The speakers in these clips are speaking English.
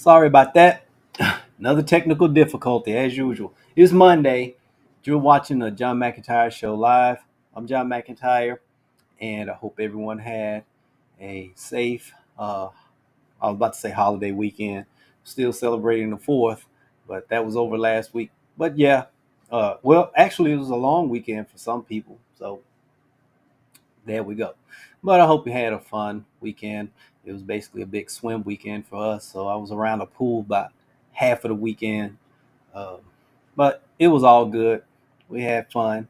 Sorry about that. Another technical difficulty as usual. It's Monday. You're watching the John McEntyre Show live. I'm John McEntyre, and I hope everyone had a safe, I was about to say holiday weekend. Still celebrating the 4th, but that was over last week. But yeah, well, actually, it was a long weekend for some people. So there we go. But I hope you had a fun weekend. It was basically a big swim weekend for us. So I was around the pool about half of the weekend. Um, but it was all good. We had fun.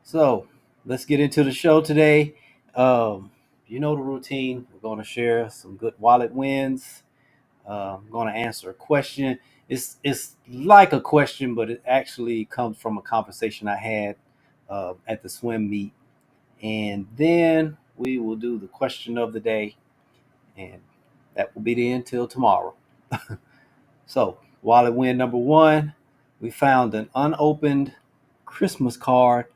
So let's get into the show today. Um, you know the routine. We're going to share some good wallet wins. I'm going to answer a question. It's like a question, but it actually comes from a conversation I had at the swim meet, and then we will do the question of the day, and that will be the end till tomorrow. So, wallet win number one, we found an unopened Christmas card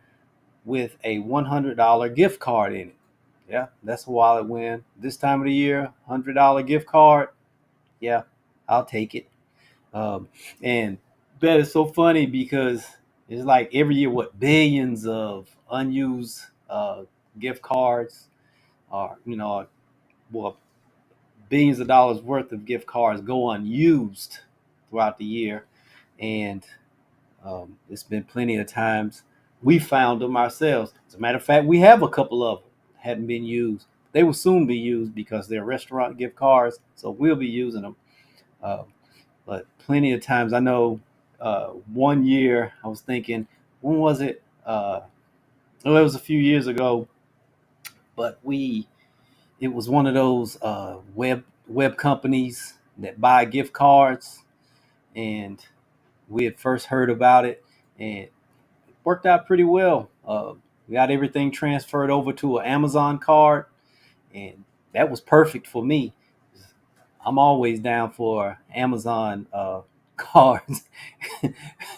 with a $100 gift card in it. Yeah, that's a wallet win. This time of the year, $100 gift card. Yeah, I'll take it. Um, and that is so funny because it's like every year, what billions of unused gift cards are, well, billions of dollars worth of gift cards go unused throughout the year. And it's been plenty of times we found them ourselves. As a matter of fact, we have a couple of them hadn't been used. They will soon be used because they're restaurant gift cards, so we'll be using them. Uh, but plenty of times, I know one year I was thinking, when was it? Well, it was a few years ago, but it was one of those web companies that buy gift cards, and we had first heard about it, and it worked out pretty well. We got everything transferred over to an Amazon card, and that was perfect for me. I'm always down for Amazon cards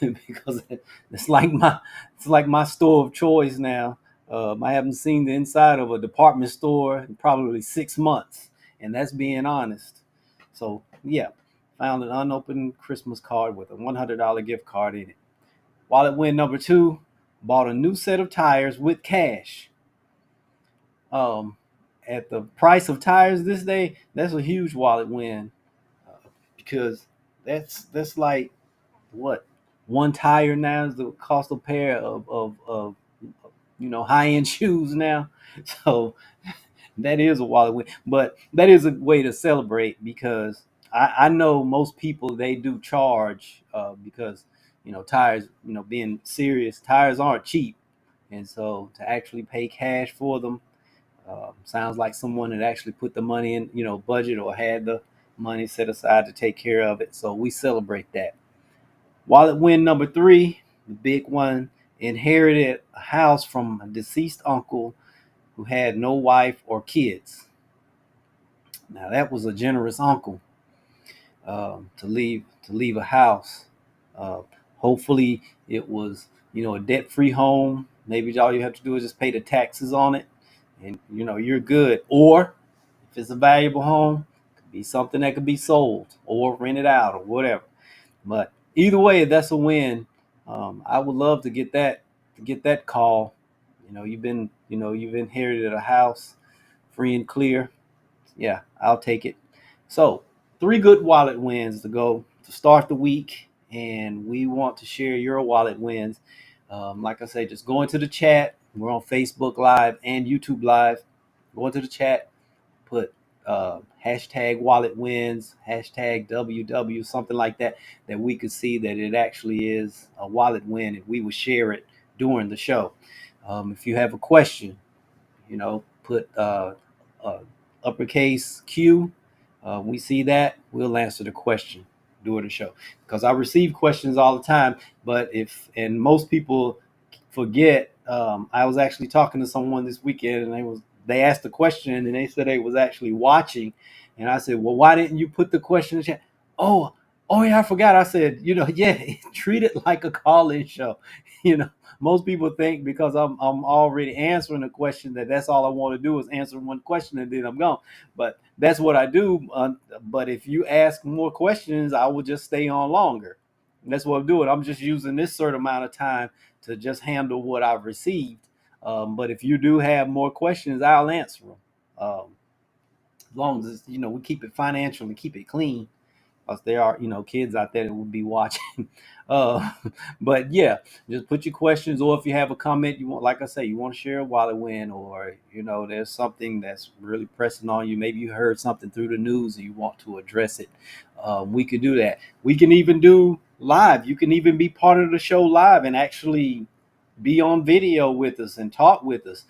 because it's like my store of choice now. I haven't seen the inside of a department store in probably 6 months, and that's being honest. So yeah, found an unopened Christmas card with a $100 gift card in it. Wallet win number two, bought a new set of tires with cash. Um, at the price of tires this day, that's a huge wallet win because that's like what one tire now is the cost of a pair of high end shoes now. So that is a wallet win, but that is a way to celebrate because I know most people they do charge because tires being serious tires aren't cheap, and so to actually pay cash for them sounds like someone had actually put the money in budget or had the money set aside to take care of it. So we celebrate that. Wallet win number three, the big one, inherited a house from a deceased uncle who had no wife or kids. Now that was a generous uncle to leave a house. Uh, Hopefully it was a debt free home. Maybe all you have to do is just pay the taxes on it, and you're good. Or if it's a valuable home, it could be something that could be sold or rented out or whatever. But either way, that's a win. I would love to get that call. You've inherited a house free and clear. Yeah, I'll take it. So, three good wallet wins to go to start the week, and we want to share your wallet wins. Like I say, just go into the chat. We're on Facebook Live and YouTube Live. Go into the chat, put hashtag wallet wins, hashtag WW, something like that, that we could see that it actually is a wallet win, and we will share it during the show. If you have a question, put uppercase Q. We see that, we'll answer the question during the show because I receive questions all the time. But and most people forget. I was actually talking to someone this weekend, and they asked the question, and they said they was actually watching, and I said, "Well, why didn't you put the question in the chat?" Oh, Oh yeah, I forgot. I said, yeah, treat it like a call-in show. You know, most people think because I'm already answering a question that's all I want to do is answer one question and then I'm gone. But that's what I do. But if you ask more questions, I will just stay on longer. And that's what I'm doing. I'm just using this certain amount of time to just handle what I've received. But if you do have more questions, I'll answer them. As long as we keep it financial and keep it clean, because there are kids out there that will be watching. uh but yeah, just put your questions, or if you have a comment you want, like I say, you want to share a wallet win, or there's something that's really pressing on you. Maybe you heard something through the news and you want to address it. We could do that. We can even do live. You can even be part of the show live and actually be on video with us and talk with us.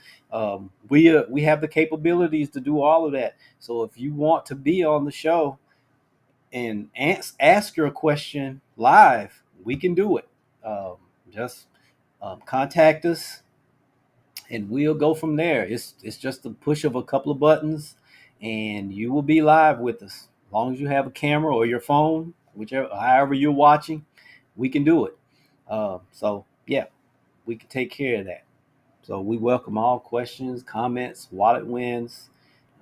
We have the capabilities to do all of that. So if you want to be on the show and ask your question live, we can do it. Just contact us, and we'll go from there. It's just a push of a couple of buttons, and you will be live with us. As long as you have a camera or your phone, whichever, however you're watching, we can do it. So yeah, we can take care of that. So we welcome all questions, comments, wallet wins,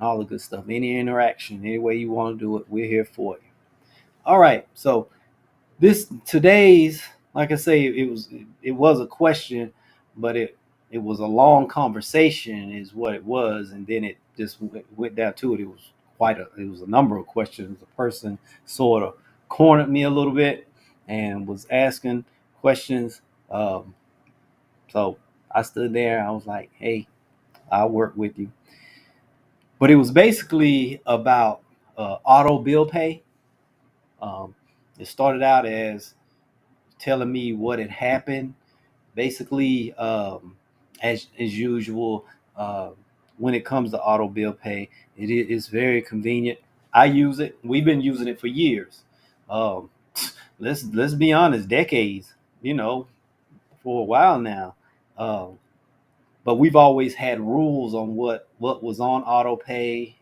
all the good stuff. Any interaction, any way you want to do it, we're here for you. All right, so this today's, like I say, it was a question, but it was a long conversation is what it was, and then it just went down to it. It was a number of questions. The person sort of cornered me a little bit and was asking questions. So I stood there. I was like, "Hey, I'll work with you." But it was basically about auto bill pay. Um, it started out as telling me what had happened. Basically, as usual, uh, when it comes to auto bill pay, it is very convenient. I use it. We've been using it for years. Um, let's be honest, decades. For a while now. Um, but we've always had rules on what was on auto pay,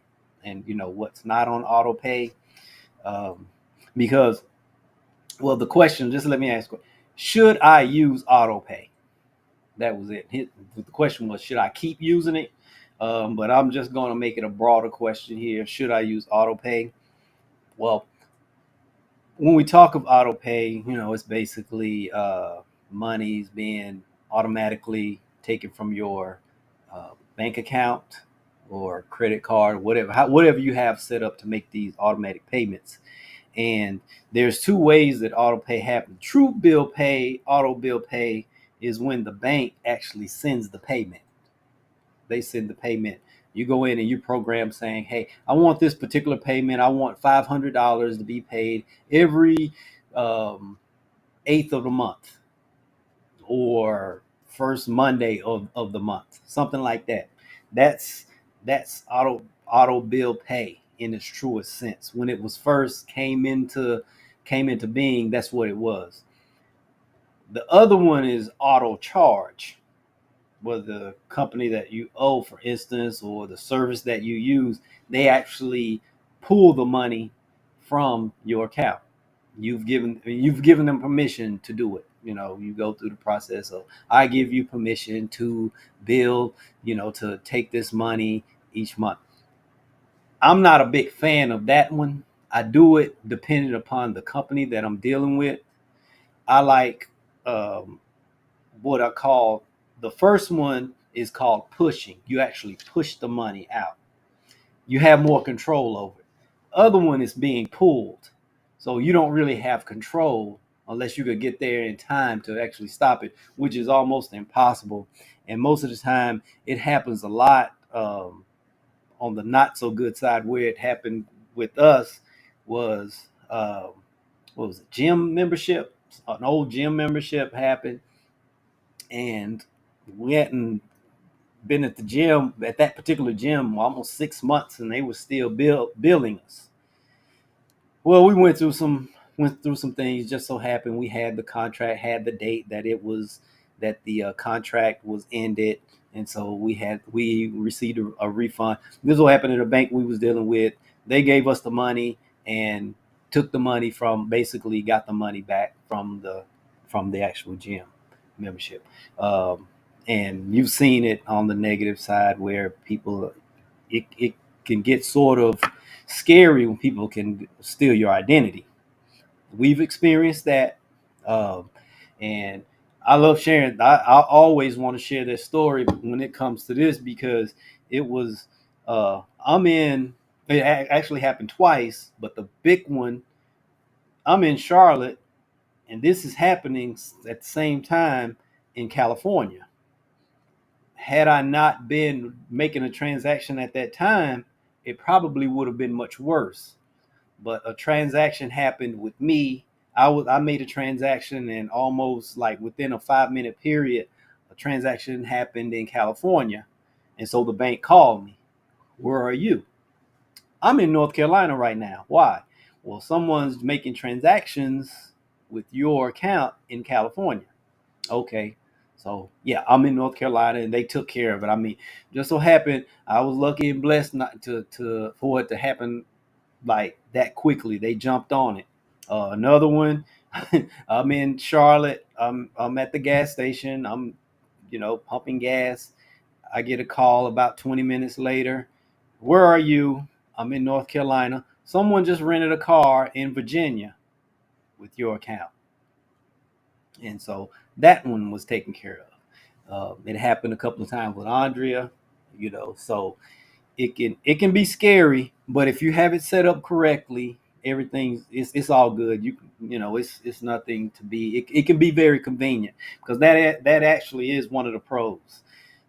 and what's not on auto pay. Um, because well, the question, just let me ask, should I use auto pay? That was it. The question was, should I keep using it? But I'm just going to make it a broader question here. Should I use auto pay? Well, when we talk of auto pay, it's basically money's being automatically taken from your bank account or credit card, whatever you have set up to make these automatic payments. And there's two ways that auto pay happens. True bill pay, auto bill pay, is when the bank actually sends the payment. They send the payment. You go in and you program saying, "Hey, I want this particular payment. I want $500 to be paid every um, eighth of the month, or first Monday of the month," something like that. That's that's auto bill pay in its truest sense. When it was first came into being, that's what it was. The other one is auto charge, where the company that you owe, for instance, or the service that you use, they actually pull the money from your account. You've given them permission to do it. You go through the process of, I give you permission to bill, to take this money each month. I'm not a big fan of that one. I do it depending upon the company that I'm dealing with. I like um, what I call, the first one is called pushing. You actually push the money out. You have more control over it. Other one is being pulled. So you don't really have control unless you could get there in time to actually stop it, which is almost impossible. And most of the time, it happens a lot on the not so good side. Where it happened with us was, what was it, gym membership? An old gym membership happened, and we hadn't been at the gym, at that particular gym, almost 6 months, and they were still billing us. Well, we went through some things. Just so happened we had the contract, had the date that the contract was ended, and so we received a refund. This is what happened in the bank we was dealing with. They gave us the money, and took the money from, basically got the money back from the actual gym membership. Um, and you've seen it on the negative side where people, it can get sort of scary when people can steal your identity. We've experienced that. Um, and I love sharing. I always want to share this story when it comes to this, because it was, I'm in, it actually happened twice, but the big one, I'm in Charlotte, and this is happening at the same time in California. Had I not been making a transaction at that time, it probably would have been much worse. But a transaction happened with me. I made a transaction, and almost like within a 5 minute period, a transaction happened in California. And so the bank called me. Where are you? I'm in North Carolina right now. Why? Well, someone's making transactions with your account in California. Okay. So yeah, I'm in North Carolina, and they took care of it. I mean, just so happened I was lucky and blessed not to for it to happen like that quickly. They jumped on it. Another one, I'm in Charlotte. I'm at the gas station. I'm, pumping gas. I get a call about 20 minutes later. Where are you? I'm in North Carolina. Someone just rented a car in Virginia with your account. And so that one was taken care of. It happened a couple of times with Andrea, so it can be scary, but if you have it set up correctly, everything it's all good. It's nothing to be. It can be very convenient, because that actually is one of the pros.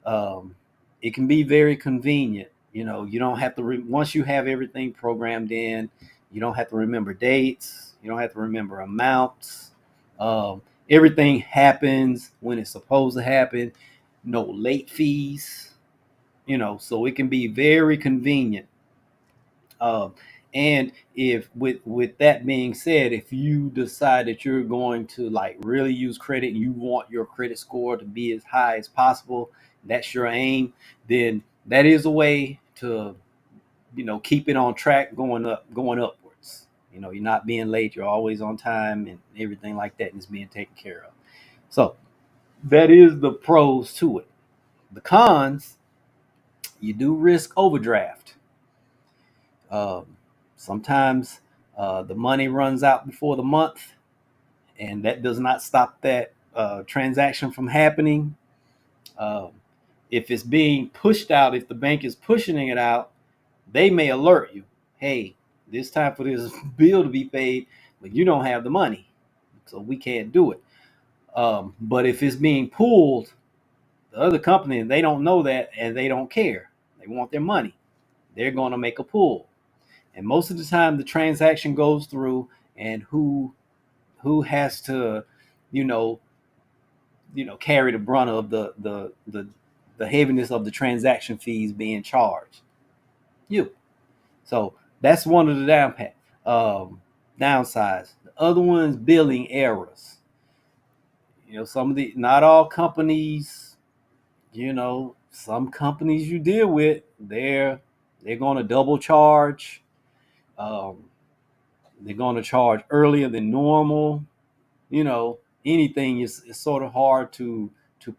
Um, it can be very convenient. You don't have to once you have everything programmed in, you don't have to remember dates. You don't have to remember amounts. Everything happens when it's supposed to happen. No late fees. So it can be very convenient. Um, and if with that being said, if you decide that you're going to like really use credit, and you want your credit score to be as high as possible, that's your aim, then that is a way to keep it on track, going upwards. You're not being late, you're always on time, and everything like that is being taken care of. So that is the pros to it. The cons, you do risk overdraft. Um, Sometimes the money runs out before the month, and that does not stop that transaction from happening. Um, if it's being pushed out, if the bank is pushing it out, they may alert you, hey, it's time for this bill to be paid, but you don't have the money, so we can't do it. But if it's being pulled, the other company, they don't know that, and they don't care. They want their money. They're going to make a pull. And most of the time the transaction goes through, and who has to you know carry the brunt of the heaviness of the transaction fees being charged? You. So that's one of the downsides. The other one's billing errors. Some of the not all companies, some companies you deal with, they're going to double charge. um, they're going to charge earlier than normal. Anything is sort of hard to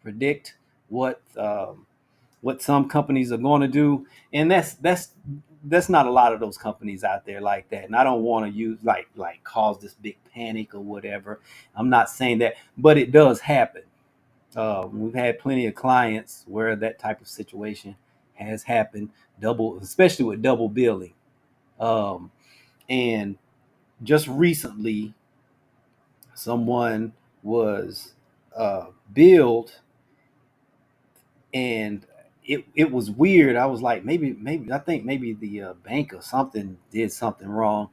predict what some companies are going to do, and that's not a lot of those companies out there like that. And I don't want to use like cause this big panic or whatever. I'm not saying that, but it does happen. We've had plenty of clients where that type of situation has happened, especially with double billing. And just recently, someone was billed, and it was weird. I was like, maybe I think maybe the bank or something did something wrong.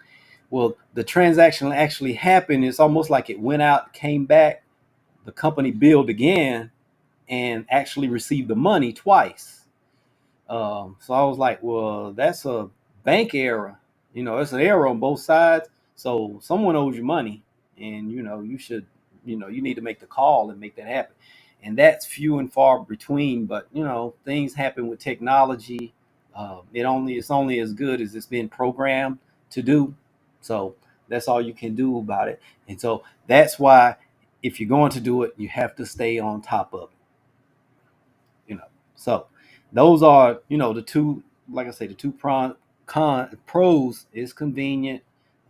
Well, the transaction actually happened. It's almost like it went out, came back. The company billed again, and actually received the money twice. So I was like, well, that's a bank error. It's an error on both sides. So someone owes you money, and you should, you need to make the call and make that happen. And that's few and far between. But things happen with technology. It's only as good as it's been programmed to do. So That's all you can do about it. And so that's why if you're going to do it, you have to stay on top of it. So those are, the two, like I say, the two pros is convenient.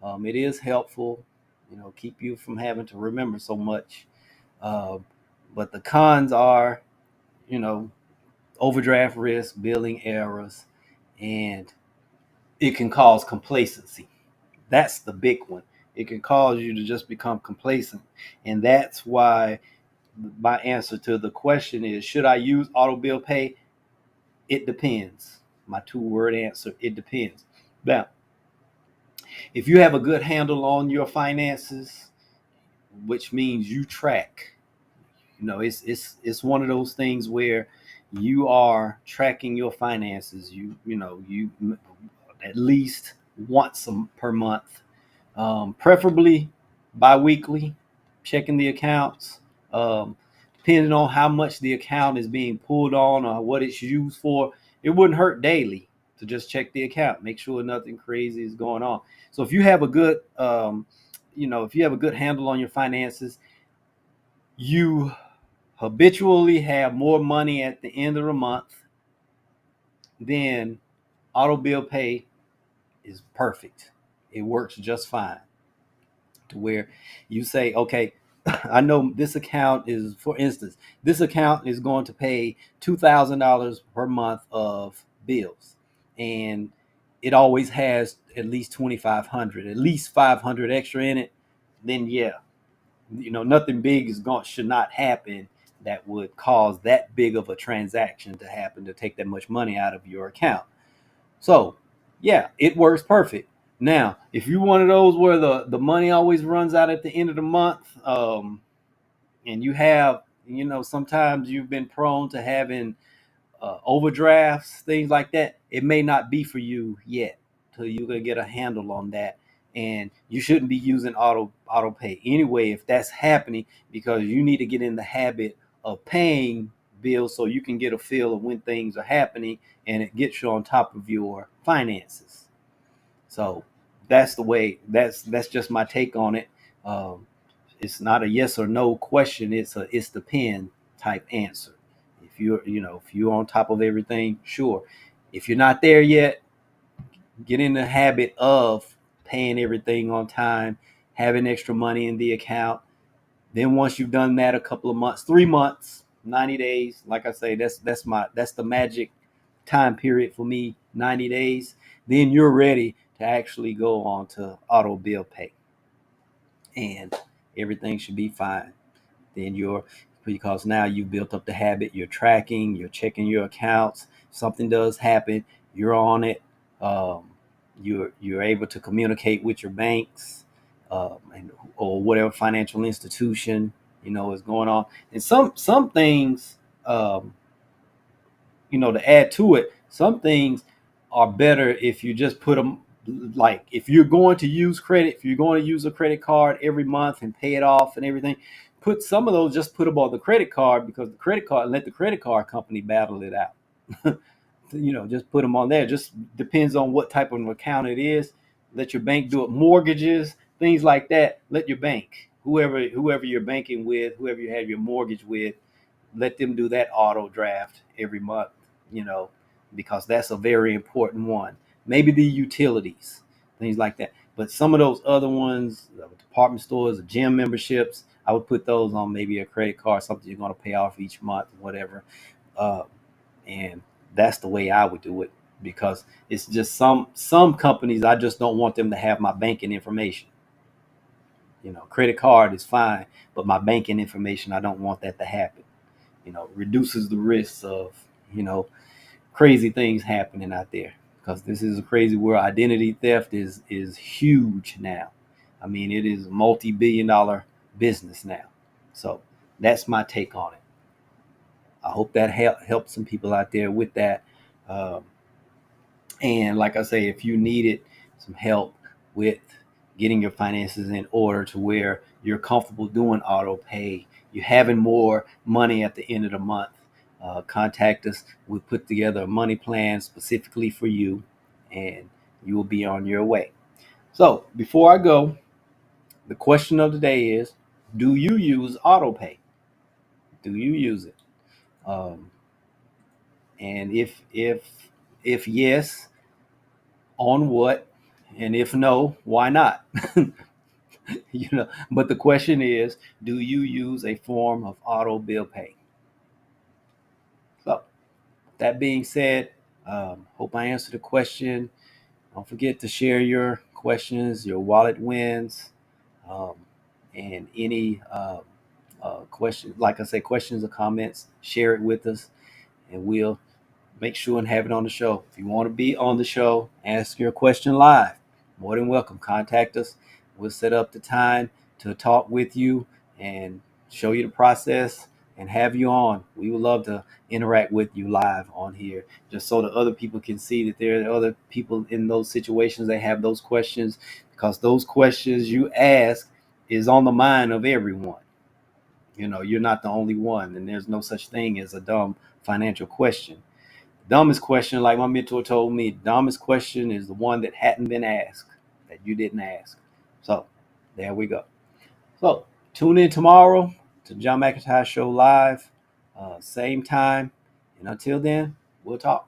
It is helpful, keep you from having to remember so much. Uh, but the cons are, you know, overdraft risk, billing errors, and it can cause complacency. That's the big one. It can cause you to just become complacent. And that's why my answer to the question is, should I use auto bill pay? It depends. My 2-word answer, it depends. Now, if you have a good handle on your finances, which means you track, it's one of those things where you are tracking your finances. You at least once per month, preferably bi-weekly, checking the accounts. Depending on how much the account is being pulled on or what it's used for, it wouldn't hurt daily to just check the account, make sure nothing crazy is going on. So if you have a good, if you have a good handle on your finances, you habitually have more money at the end of the month, then auto bill pay is perfect. It works just fine, to where you say, okay, I know this account is, for instance, this account is going to pay $2,000 per month of bills, and it always has at least 2,500, at least 500 extra in it. Then yeah, nothing big should not happen that would cause that big of a transaction to happen to take that much money out of your account. So yeah, it works perfect. Now, if you're one of those where the money always runs out at the end of the month, and you have, sometimes you've been prone to having overdrafts, things like that, it may not be for you yet till you're gonna get a handle on that. And you shouldn't be using auto pay anyway if that's happening, because you need to get in the habit of paying bills so you can get a feel of when things are happening, and it gets you on top of your finances. So that's the way. That's just my take on it. Um, it's not a yes or no question. It's the pen type answer. If you're on top of everything, sure. If you're not there yet, get in the habit of paying everything on time, having extra money in the account. Then once you've done that a couple of months, 3 months, 90 days, like I say, that's the magic time period for me, 90 days. Then you're ready to actually go on to auto bill pay, and everything should be fine. Then because now you've built up the habit, you're tracking, you're checking your accounts. Something does happen, you're on it. Um, you're able to communicate with your banks, or whatever financial institution is going on. And some things, um, to add to it, some things are better if you just put them, like if you're going to use credit, if you're going to use a credit card every month and pay it off and everything, put some of those, just put them on the credit card, because the credit card, let the credit card company battle it out. Just put them on there. Just depends on what type of account it is. Let your bank do it. Mortgages, things like that, let your bank, whoever you're banking with, whoever you have your mortgage with, let them do that auto draft every month, you know, because that's a very important one. Maybe the utilities, things like that. But some of those other ones, department stores, gym memberships, I would put those on maybe a credit card, something you're going to pay off each month, whatever. Uh, and that's the way I would do it, because it's just some companies, I just don't want them to have my banking information. Credit card is fine, but my banking information, I don't want that to happen. Reduces the risks of, you know, crazy things happening out there, because this is a crazy world. Identity theft is huge now. I mean, it is a multi-billion-dollar business now. So that's my take on it. I hope that helps some people out there with that. Um, and like I say, if you needed some help with getting your finances in order to where you're comfortable doing auto pay, you're having more money at the end of the month, contact us. We'll put together a money plan specifically for you, and you will be on your way. So before I go, The question of the day is, do you use autopay? Do you use it? Um, and if yes, on what? And if no, why not? But the question is, do you use a form of auto bill pay? So that being said, hope I answered the question. Don't forget to share your questions, your wallet wins, um, and any questions. Like I say, questions or comments, share it with us, and we'll make sure and have it on the show. If you want to be on the show, ask your question live. More than welcome. Contact us. We'll set up the time to talk with you and show you the process and have you on. We would love to interact with you live on here, just so that other people can see that there are other people in those situations that have those questions, because those questions you ask is on the mind of everyone. You're not the only one, and there's no such thing as a dumb financial question. Dumbest question, like my mentor told me, dumbest question is the one that hadn't been asked, that you didn't ask. So there we go. So tune in tomorrow to John McEntyre Show live, same time. And until then, we'll talk.